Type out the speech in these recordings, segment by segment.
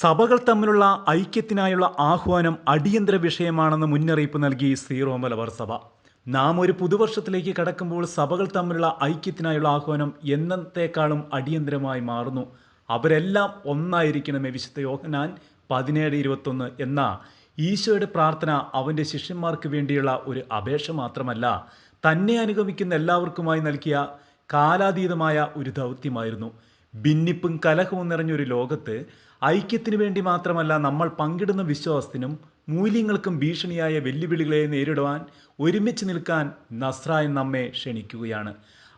സഭകൾ തമ്മിലുള്ള ഐക്യത്തിനായുള്ള ആഹ്വാനം അടിയന്തര വിഷയമാണെന്ന് മുന്നറിയിപ്പ് നൽകി സീറോ മലബാർ സഭ. നാം ഒരു പുതുവർഷത്തിലേക്ക് കടക്കുമ്പോൾ സഭകൾ തമ്മിലുള്ള ഐക്യത്തിനായുള്ള ആഹ്വാനം എന്നത്തേക്കാളും അടിയന്തരമായി മാറുന്നു. അവരെല്ലാം ഒന്നായിരിക്കണമേ. വിശുദ്ധ യോഹന്നാൻ 17:21 എന്ന ഈശോയുടെ പ്രാർത്ഥന അവൻ്റെ ശിഷ്യന്മാർക്ക് വേണ്ടിയുള്ള ഒരു അപേക്ഷ മാത്രമല്ല, തന്നെ അനുഗമിക്കുന്ന എല്ലാവർക്കുമായി നൽകിയ കാലാതീതമായ ഒരു ദൗത്യമായിരുന്നു. ഭിന്നിപ്പും കലഹവും നിറഞ്ഞൊരു ലോകത്ത് ഐക്യത്തിനു വേണ്ടി മാത്രമല്ല, നമ്മൾ പങ്കിടുന്ന വിശ്വാസത്തിനും മൂല്യങ്ങൾക്കും ഭീഷണിയായ വെല്ലുവിളികളെ നേരിടുവാൻ ഒരുമിച്ച് നിൽക്കാൻ നസ്രായൻ നമ്മെ ക്ഷണിക്കുകയാണ്.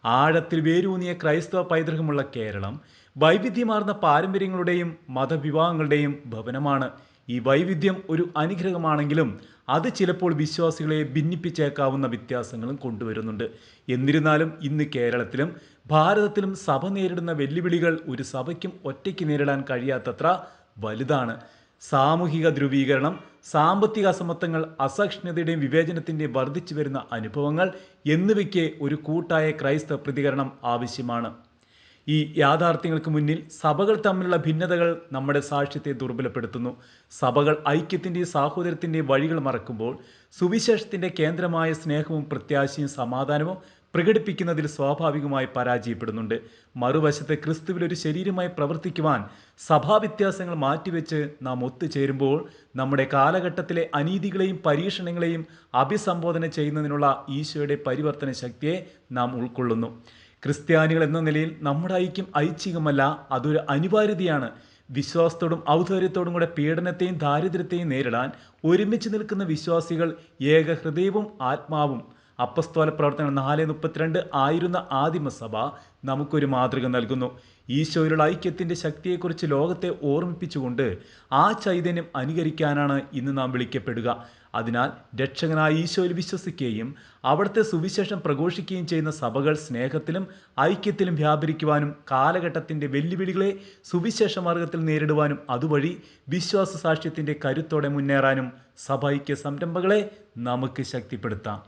ആഴത്തിൽ വേരൂന്നിയ ക്രൈസ്തവ പൈതൃകമുള്ള കേരളം വൈവിധ്യമാർന്ന പാരമ്പര്യങ്ങളുടെയും മതവിഭാഗങ്ങളുടെയും ഭവനമാണ്. ഈ വൈവിധ്യം ഒരു അനുഗ്രഹമാണെങ്കിലും അത് ചിലപ്പോൾ വിശ്വാസികളെ ഭിന്നിപ്പിച്ചേക്കാവുന്ന വ്യത്യാസങ്ങളും കൊണ്ടുവരുന്നുണ്ട്. എന്നിരുന്നാലും ഇന്ന് കേരളത്തിലും ഭാരതത്തിലും സഭ നേരിടുന്ന വെല്ലുവിളികൾ ഒരു സഭയ്ക്കും ഒറ്റയ്ക്ക് നേരിടാൻ കഴിയാത്തത്ര വലുതാണ്. സാമൂഹിക ധ്രുവീകരണം, സാമ്പത്തിക അസമത്വങ്ങൾ, അസഹിഷ്ണുതയുടെയും വിവേചനത്തിൻ്റെയും വർദ്ധിച്ചു വരുന്ന അനുഭവങ്ങൾ എന്നിവയ്ക്ക് ഒരു കൂട്ടായ ക്രൈസ്തവ പ്രതികരണം ആവശ്യമാണ്. ഈ യാഥാർത്ഥ്യങ്ങൾക്ക് മുന്നിൽ സഭകൾ തമ്മിലുള്ള ഭിന്നതകൾ നമ്മുടെ സാക്ഷ്യത്തെ ദുർബലപ്പെടുത്തുന്നു. സഭകൾ ഐക്യത്തിൻ്റെയും സാഹോദര്യത്തിൻ്റെയും വഴികൾ മറക്കുമ്പോൾ സുവിശേഷത്തിൻ്റെ കേന്ദ്രമായ സ്നേഹവും പ്രത്യാശയും സമാധാനവും പ്രകടിപ്പിക്കുന്നതിൽ സ്വാഭാവികമായി പരാജയപ്പെടുന്നുണ്ട്. മറുവശത്ത് ക്രിസ്തുവിലൊരു ശരീരമായി പ്രവർത്തിക്കുവാൻ സഭാവ്യത്യാസങ്ങൾ മാറ്റിവെച്ച് നാം ഒത്തുചേരുമ്പോൾ നമ്മുടെ കാലഘട്ടത്തിലെ അനീതികളെയും പരീക്ഷണങ്ങളെയും അഭിസംബോധന ചെയ്യുന്നതിനുള്ള ഈശോയുടെ പരിവർത്തന ശക്തിയെ നാം ഉൾക്കൊള്ളുന്നു. ക്രിസ്ത്യാനികൾ എന്ന നിലയിൽ നമ്മുടെ ഐക്യം ഐച്ഛികമല്ല, അതൊരു അനിവാര്യതയാണ്. വിശ്വാസത്തോടും ഔദാര്യത്തോടും കൂടെ പീഡനത്തെയും ദാരിദ്ര്യത്തെയും നേരിടാൻ ഒരുമിച്ച് നിൽക്കുന്ന വിശ്വാസികൾ ഏക ഹൃദയവും ആത്മാവും അപ്പസ്തോല പ്രവർത്തനങ്ങൾ 4:32 ആയിരുന്ന ആദിമസഭ നമുക്കൊരു മാതൃക നൽകുന്നു. ഈശോയിലുള്ള ഐക്യത്തിൻ്റെ ശക്തിയെക്കുറിച്ച് ലോകത്തെ ഓർമ്മിപ്പിച്ചുകൊണ്ട് ആ ചൈതന്യം അനുകരിക്കാനാണ് ഇന്ന് നാം വിളിക്കപ്പെടുക. അതിനാൽ രക്ഷകനായ ഈശോയിൽ വിശ്വസിക്കുകയും അവിടുത്തെ സുവിശേഷം പ്രഘോഷിക്കുകയും ചെയ്യുന്ന സഭകൾ സ്നേഹത്തിലും ഐക്യത്തിലും വ്യാപരിക്കുവാനും കാലഘട്ടത്തിൻ്റെ വെല്ലുവിളികളെ സുവിശേഷ മാർഗത്തിൽ നേരിടുവാനും അതുവഴി വിശ്വാസ സാക്ഷ്യത്തിൻ്റെ കരുത്തോടെ മുന്നേറാനും സഭ ഐക്യ സംരംഭങ്ങളെ നമുക്ക് ശക്തിപ്പെടുത്താം.